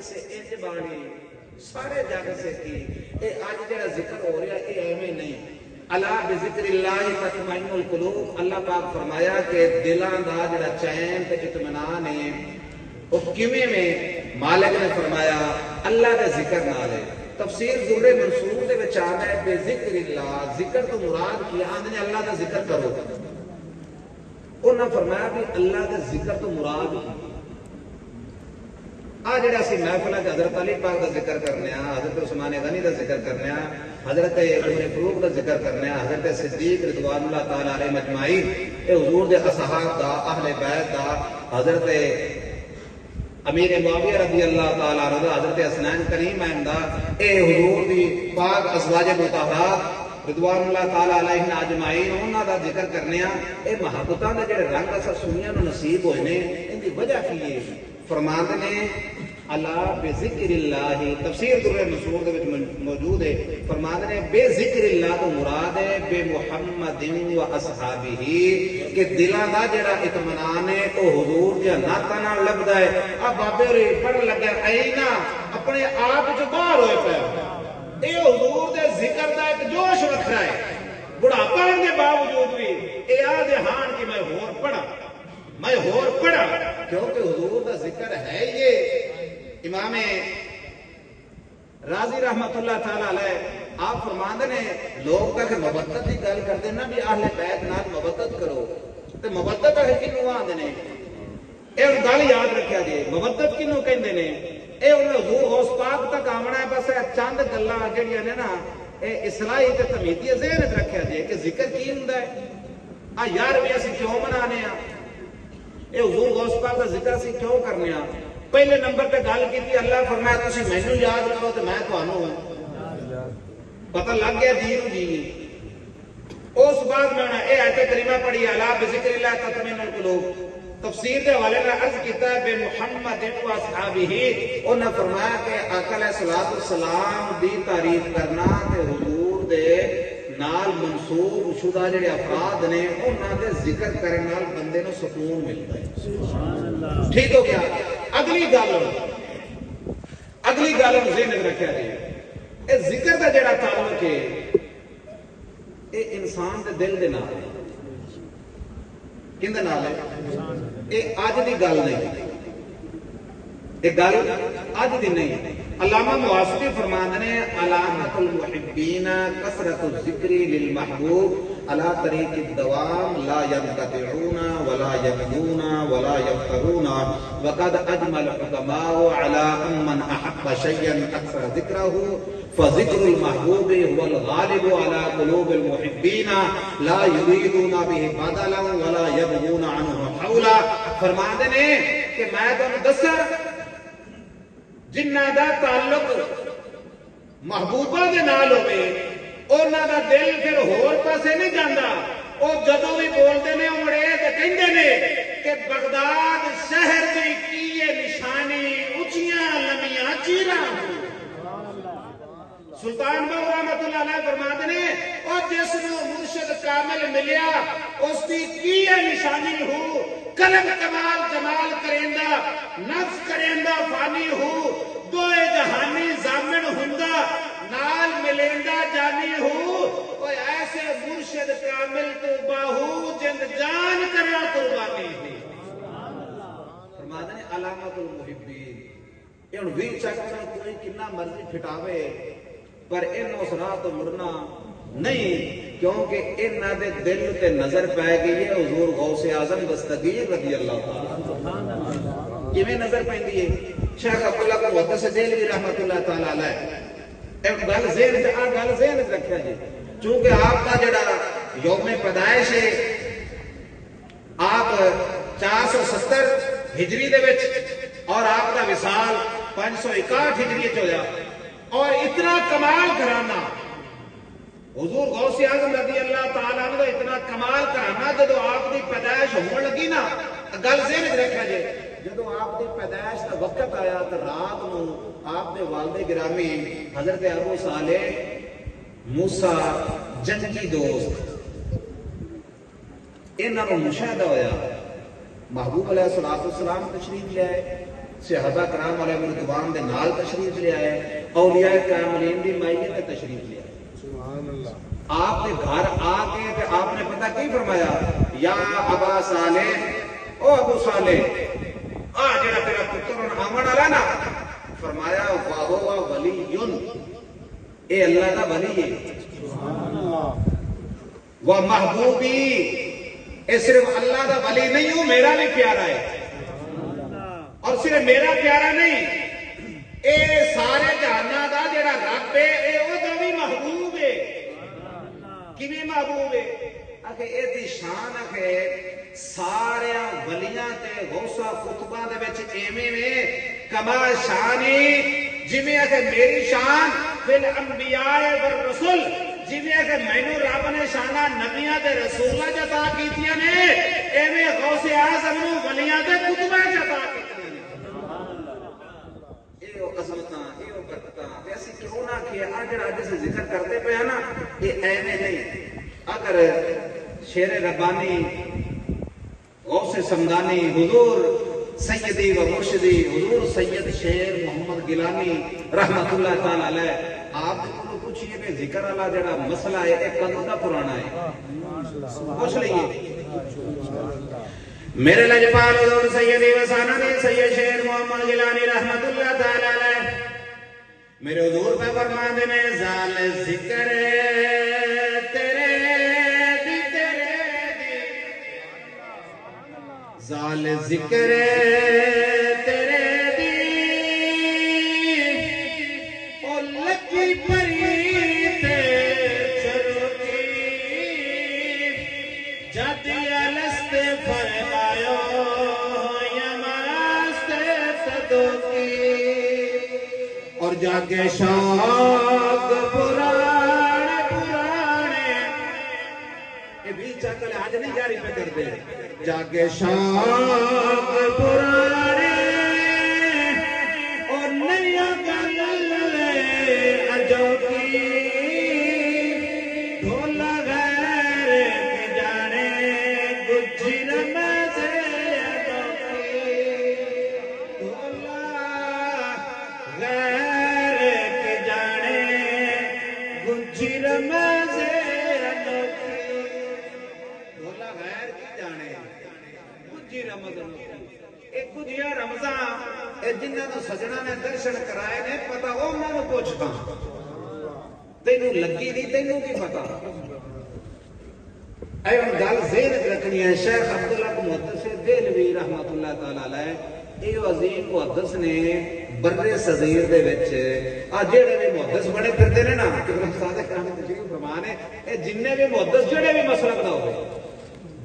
سے انج بانی سارے جگ سے کی اے اج جڑا ذکر ہو رہا اے ایویں نہیں الا بذکر اللہ تطمئن القلوب اللہ پاک فرمایا کہ دلاں دا جڑا چین تے اطمینان ہے وہ کیویں میں مالک نے فرمایا اللہ دے ذکر نال ہے تفسیر در منصور دے وچ آندا ہے بے ذکر اللہ ذکر تو مراد کیا آندے نے اللہ دا ذکر کرو انہاں فرمایا بھی اللہ دے ذکر تو مراد آ جڑا سی محفل ہے حضرت علی پاک دا ذکر کرنے حضرت عثمان غنی دا ذکر کرنے حضرت عمر فاروق دا ذکر کرنے حضرت صدیق رضوان اللہ تعالی علیہ مجمعین اے حضور دے اصحاب دا اہل بیت دا حضرت امیر معاویہ رضی اللہ تعالی عنہ حضرت حسنین کریم دا اے حضور دی پاک ازواج مطہرات رضوان اللہ تعالی علیہ اجمعین انہاں دا ذکر کرنے اے محبتاں دے جڑے رنگ اساں سنیاں نو نصیب ہوئے نے ان دی وجہ کی ہے فرماتے ہیں اللہ بے ذکر اللہ تفسیر در منصور دے وچ موجود ہے فرماتے ہیں بے ذکر اللہ تو مراد ہے بے محمد و اصحابہ کہ دلاں دا جڑا اطمینان ہے او حضور دے ناتاں نال لبدا ہے ا بابے رے پڑھ لگا اینا اپنے آپ وچ باہر ہوئے پے اے حضور دے ذکر دا ایک جوش وکھرا ہے بڑھاپا ہونے کے باوجود بھی اے آ دے ہان کہ میں ہور پڑھا کیونکہ حضور دا ذکر ہے یہ امام راضی رحمت اللہ تعالی علیہ آپ فرماندے نے لوگ کہ مبتت کی گل کرتے نا بھی اہل بیت نال مبتت کرو تے مبتت ہے کنوں آندے نے اے گل یاد رکھیا جی مبتت کنوں کہندے نے اے انہاں حضور غوث پاک تک آونا ہے بس چند گلاں جڑیاں نے نا اے اصلاحی تے تمیدی ذہن وچ رکھیا جی کہ ذکر کی ہوندا ہے آ یار بھی اسی کیوں منانے ہیں اے حضور غوث پاک دا ذکر اسی کیوں کرنے ہیں پہلے نمبر پہ گل کی اللہ فرمایا تسی مینوں یاد کرو تے میں تانوں پتہ لگ گیا دین جی اس بعد میں اے آیت کریمہ پڑھی الا بذکر اللہ تطمئن القلوب تفسیر دے حوالے نال عرض کیتا ہے بے محمد و اصحابہ انہاں فرمایا کہ آقا علیہ الصلوۃ والسلام دی تعریف کرنا تے حضور دے نال منسوب شدہ جڑے افراد نے انہاں دے ذکر کرن نال بندے نو سکون ملتا ہے سبحان اللہ ٹھیک ہو گیا اگلی گل ذہن وچ رکھیا جائے اے ذکر دا جڑا تعلق ہے اے انسان دے دل دے نال ہے کیندے نال ہے اے اج دی گل نہیں اے گل اج دی نہیں علامہ مواصفی فرماتے ہیں علامت المحبین کثرت الذکر للمحبوب على طریق الدوام لا ينقطعون ولا يبدون ولا يفترون وقد اجمع الحكماء على ان من احب شيئا اكثر ذكره فذكر المحبوب هو الغالب على قلوب المحبین لا يريدون به بدلا ولا يبغون عنه حولا فرماتے ہیں کہ میں تمہیں دساں جنہ دا تعلق محبوبہ دے نال ہوئے انہاں دا دل پھر ہور پاسے نہیں جاندا او جدوں بھی بولدے نے اوڑے تے کہندے نے کہ بغداد شہر دی کی نشانی اونچیاں لمیاں چیراں سلطان باہو رحمت اللہ علیہ فرماتے ہیں اور جس نو مرشد کامل ملیا اس کی نشانی ہو قلم کمال جمال کریندا نفس کریندا فانی ہو دوئے جہانی زامن ہوندا نال ملیندا جانی ہو کوئی ایسے مرشد کامل تو باہو جند جان کرا قربانی دی فرماتے ہیں علامت المحبین یہ ہن وی چکر کوئی کنا مرضی پھٹاوے پر ان اس راہ تو مڑنا نہیں کیونکہ انہاں دے دل تے نظر پے گئی ہے حضور غوث اعظم دستگیر رضی اللہ تعالی کیویں نظر پیندی ہے شیخ عبداللہ کو محدث دہلوی رحمۃ اللہ تعالی علیہ ایک گل ذہن وچ رکھیا جی چونکہ آپ کا جڑا یوم پیدائش ہے آپ 470 ہجری دے وچ اور آپ کا وصال 561 ہجری وچ ہویا اور اتنا کمال گھرانہ حضور غوث اعظم رضی اللہ تعالیٰ عنہ اتنا کمال گھرانہ جدو آپ دی پیدائش ہون لگی نا گل ذہن وچ رکھیا جے جدو آپ دی پیدائش دا وقت آیا تو رات نو آپ دے والد گرامی حضرت ابو صالح موسیٰ جنگی دوست انہاں نو مشاہدہ ہویا محبوب علیہ السلام تشریف لے آئے صحابہ کرام علیہ رضوان دے نال تشریف لے آئے، اولیاء کاملین دی مائیے تے تشریف لے آئے۔ سبحان اللہ۔ آپ نے گھر آ کے تے آپ نے پتہ کی فرمایا، یا ابا صالح، او ابو صالح، آ جڑا تیرا پتر آمن والا نا، فرمایا واہ ولی، اے اللہ دا ولی ہے، سبحان اللہ، وہ محبوبی، اے صرف اللہ دا ولی نہیں ہوں، میرا بھی پیارا ہے، اور صرف میرا پیارا نہیں، اے سارے جہاناں دا جڑا رب ہے، اے او دا بھی محبوب ہے۔ کیویں محبوب ہے؟ آخے اے دی شان آخے سارے ولیاں تے غوثاں قطباں دے وچ ایویں میں کما شانی، جویں آخے میری شان فی الانبیاء والرسل، جویں آخے مینوں رب نے شاناں نبیاں تے رسولاں چ عطا کیتیاں نے، ایویں غوث اعظم نوں ولیاں تے قطباں چ عطا کیتیاں نے۔ اے او عظمتاں، اے او برکتاں، تے اسی کیوں نہ کہ اج جس ذکر کرتے پے نا، یہ ایویں نہیں۔ اگر شیر ربانی غوث سمدانی حضور سیدی و مرشدی حضور سید شیر محمد گیلانی رحمت اللہ تعالی علیہ، آپ کو پوچھئے کہ ذکر والا جڑا مسئلہ ہے یہ کدوں کا پرانا ہے؟ پوچھ لئیے۔ میرے لجپال حضور سیدی و سندی سید شیر محمد گیلانی رحمت اللہ تعالی علیہ میرے حضور پہ فرماتے ہیں، زال ذکر زال ذکر تیرے دی او لکی پری تے چروکی جاتی الست فرمایو یماست صدوکی اور جاگے شوق پرانے پرانے، یہ بھی چاکل آج نہیں جاری پہ کر دے، جاگے شوق پرانے اور نیا گل اجو کی، ڈھولا غیر کی جانے گجی رمز اجو کی، ڈھولا غیر کی جانے گجی رمز اجو کی، ڈھولا غیر کی جانے ایک گجیا رمضان جنہاں نوں سجنا نے درشن کرائے نے، پتا انہاں نوں پوچھتا، تینوں لگی نہیں، تینوں کی پتا؟ اے ہن گل ذہن وچ رکھنی ہے، شیخ عبداللہ بن محدث دہلوی رحمۃ اللہ تعالی علیہ، یہ عظیم محدث نے بر صغیر دے وچ آ جڑے بھی محدث بڑے پھردے نے نا، استاد کرام تشریف فرما نے، اے جننے بھی محدث جڑے بھی مسلک دا ہوے،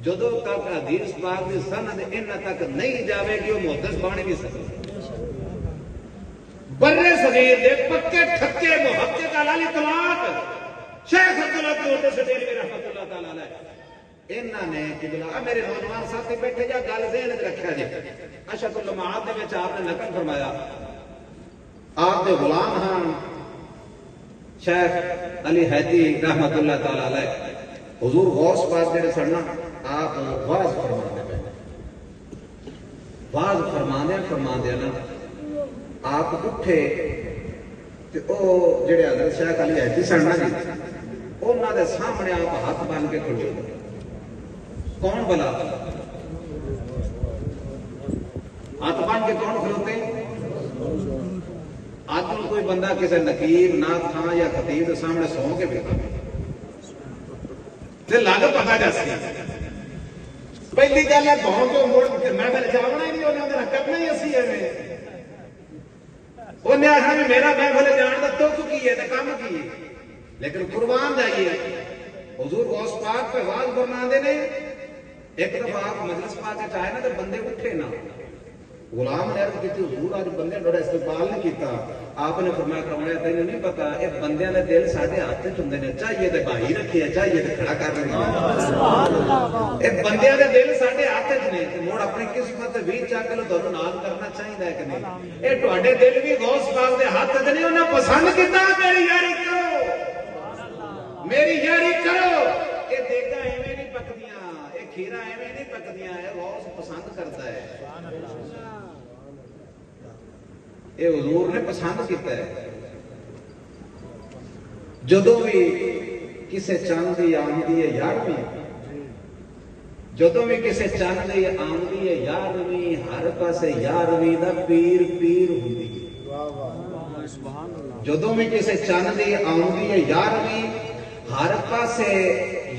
جدو تک حدیث پاک دی سند انہاں تک نہیں جاوے گی وہ محدث بن نہیں سکتے۔ بر صغیر دے پکے ٹھکے محقق علی اطلاق شیخ عبداللہ بن محدث دہلوی رحمۃ اللہ تعالی علیہ، انہاں نے قبلہ میرے نوجوان ساتھی بیٹھے جا گل ذہن وچ رکھیا جی، اشرف اللمعات دے وچ آپ نے نقل فرمایا، آپ دے غلام ہاں شیخ علی حیدی رحمۃ اللہ تعالی علیہ، حضور غوث پاک جڑے سن نا، آپ واز فرماندے پے، واز فرماندے نا آپ اٹھے تے او جڑے حضرت شیخ علی حیدی سن نا جی، انہاں دے سامنے آپ ہاتھ بن کے کھڑے ہو، کون بلا ہاتھ بن کے کون کھلوتے؟ آج کوئی بندہ کسی نقیب نات خاں یا خطیب کے سامنے سو کے بیٹھا تے لگ پتا جاسی پہلی گل ہے بہن کے مڑ میں جانا ہی نہیں، انہوں نے کرنا ہی اسی ہے، انہیں آخر بھی میرا محفل جان کا تک کی ہے کام کی ہے، لیکن قربان جائیے حضور غوث پاک پہ واز فرماندے نے، ایک دفعہ آپ مجلس پاک چاہے نا تو بندے اٹھے نا، غلام نے عرض کی حضور آج بندے بڑا استقبال نہیں کیتا، آپ نے فرمایا کمرے تینوں نہیں پتا اے بندیاں دے دل ساڈے ہاتھ وچ ہوندے نے، چاہیے تے بھائی رکھے چاہیے تے کھڑا کر رہے ہیں، اے بندیاں دے دل ساڈے ہاتھ وچ نے، تے مڑ اپنی قسمت وی چک لو تانوں نال کرنا چاہیدا ہے کہ نہیں، اے تواڈے دل وی غوث پاک دے ہاتھ وچ نے، انہاں پسند کیتا میری یاری کرو، میری یاری کرو، اے دیکھا ایویں نہیں پکدیاں، اے کھیرا ایویں نہیں پکدیاں، اے غوث پسند کرتا ہے۔ یہ حضور نے پسند کیتا ہے. جدوں بھی کسے چند دی آمدی ہے 11ویں، جدوں بھی کسے چند دی آمدی ہے 11ویں، ہر پاسے 11ویں دا پیر پیر ہوندی ہے. جدوں بھی کسے چند دی آمدی ہے 11ویں، ہر پاسے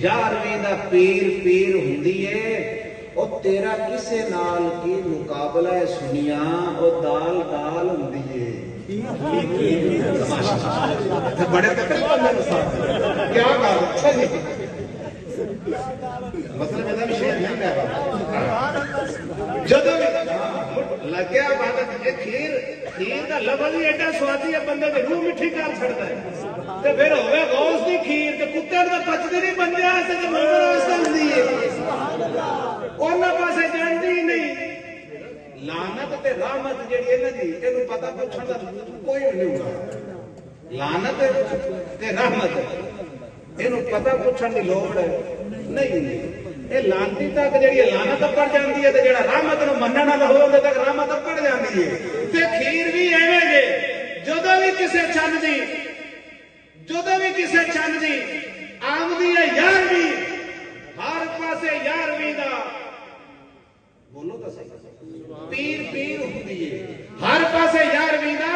11ویں دا پیر پیر ہوندی ہے. اور تیرا کسے نال کی مقابلہ ہے سنیا، او دال دال ہوندی ہے. بڑے کیا بات. اچھا جی، مطلب یہ شیر نہیں ہے. جدوں لگیا بات کھیر کا لفظ ہی ایڈا سوادی ہے، بندے کی روح میٹھی کر چھڑتا ہے. تے پھر ہوے غوث دی کھیر تے کتے دا پچدی نہیں بندیا تے منگل واسطے ہوندی ہے. انہاں پاسے جاندی نہیں. لعنت تے رحمت جڑی ہے نا جی، اینوں پتہ پوچھن دا کوئی نہیں ہوگا. لعنت تے رحمت اینوں پتہ پوچھن دی لوڑ نہیں ہوندی. اے لعنتی تک جڑی لعنت پڑ جاندی ہے تے جڑا رحمت نوں منن والا ہوے تک رحمت پڑ جاندی ہے. تے کھیر بھی ایویں جے، جدوں بھی کسے چند دی آمدی ہے 11ویں، ہر پاسے 11ویں دا بولو تو صحیح پیر پیر ہوندی ہے. ہر پاسے 11ویں دا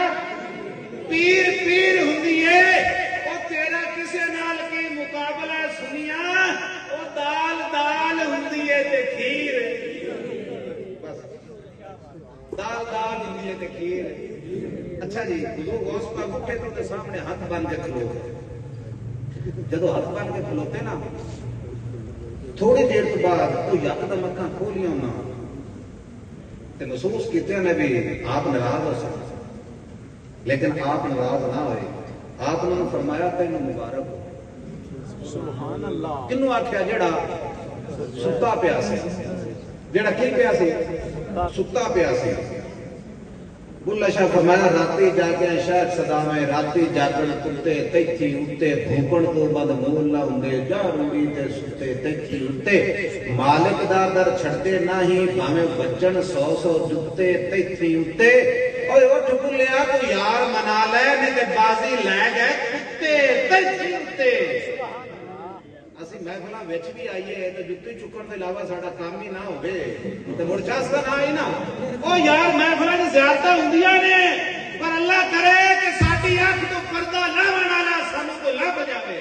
پیر پیر ہوندی ہے. او تیرا کسے نال کی مقابلہ سنیا، او دال دال ہوندی ہے تے کھیر بس دال دال ہوندی ہے تے کھیر. اچھا جی، حضور غوث پاک اٹھے تو سامنے ہاتھ بن کے کھلو. جدو ہاتھ بن کے کھلوتے نا، تھوڑی دیر تو بعد تو یکدم اکھاں کھولیاں نہ تے محسوس کیتے نے بھی آپ ناراض ہو سکتے، لیکن آپ ناراض نہ ہوئے. آپ نے فرمایا تینوں مبارک ہو. سبحان اللہ. کنوں آکھیا جڑا ستا پیا سی، جڑا کی پیا سی؟ ستا پیا سی. بلّہ شاہ فرمایا راتی جاگے شہر صدامے، راتی جاگن کتے تیتھی اٹھتے، بھوکن تو بعد مول نہ ہوندے، جا روڑی تے ستے تیتھی اٹھتے، مالک دا در چھڑتے نہ ہی بھامے بچن 100 جتے تیتھی اٹھتے. اوے اٹھ بلیا تو یار منا لے نہیں تے بازی لے گئے کتے تیتھی اٹھتے. اسی محفلاں وچ بھی آئیے تے جُتی چکن دے علاوہ ساڈا کام ہی نہ ہوے تے مڑ چاستا نہ آئی نا. او یار محفلاں دی زیارتاں ہوندیاں نے، پر اللہ کرے کہ ساڈی اکھ تو پردہ لاون والا سانوں کو لب جاوے.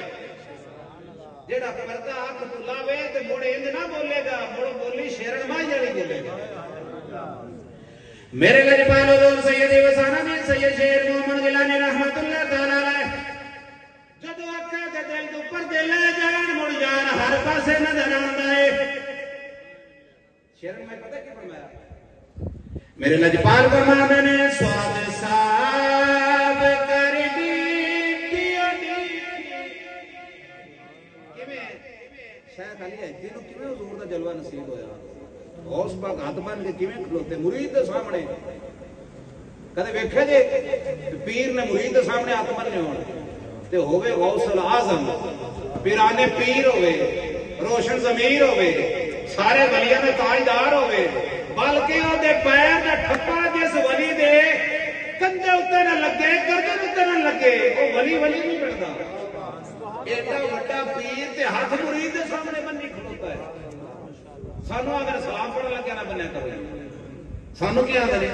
جیڑا پردہ اکھ تو لاوے تے مڑ انج نہ بولے گا، مڑ بولی شیرن مائی والی بولے گا. میرے لجپال حضور سیدی وسانہ میں سید شیر محمد گیلانی رحمت اللہ تعالی علیہ جدو اکھا تے دل تو پردے لے جان مڑ جان ہر پاسے نظر آندا ہے. شیر میں پتہ کی فرمایا؟ میرے لجپال فرماندے نے سواد صاحب کر ڈیٹیو کیویں شیخ علی حجی نو کیویں حضور دا جلوہ نصیب ہویا. غوث پاک ہاتھ بن کے کیویں کھلوتے مرید دے سامنے. کدے ویکھے جے پیر نے مرید دے سامنے ہاتھ بننے ہون تے ہوے غوث العظم پیرانے پیر ہوے، روشن ضمیر ہوے، سارے ولیاں دے تاجدار ہوے، بلکہ او دے پیر دا ٹھپا جس ولی دے کندھے اُتے نہ لگے، گردن اُتے نہ لگے، او ولی نہیں بندا. ایڈا وڈا پیر تے ہاتھ مرید دے سامنے بننی کھلوتا ہے. سانو اگر سلام پڑھن لگیا نہ بنیا کرو. سانو کی آدھے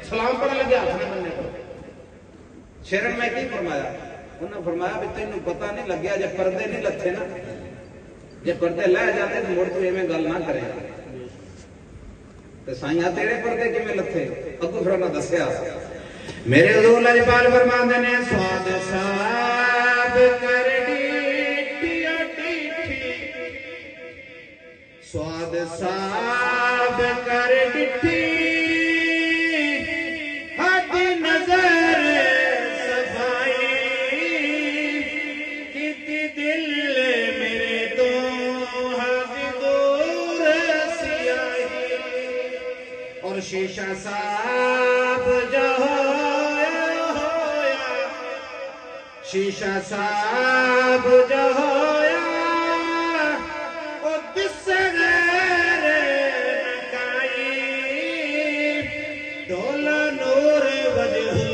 سلام پڑھن لگیا ہاتھ نہ بنیا کرو. شیرن میں کی فرمایا؟ انہوں نے فرمایا بھی تینوں پتہ نہیں لگیا جے پردے نہیں لتھے نا، جے پردے لے جاتے تو مڑ تو ایویں گل نہ کرے. تے سائیاں تیرے پردے کیویں لتھے؟ اگوں پھر انہاں دسیا. میرے حضور لجپال فرماندے نے سواد صاحب کر ڈیٹھیو ڈیٹھی، سواد صاحب کر ڈٹھی حد نظر صفائی کتی دل میرے تو حد دور سیاہی. اور شیشہ صاحب جو ہویا، شیشہ صاحب جو ہویا ڈول نور وجہ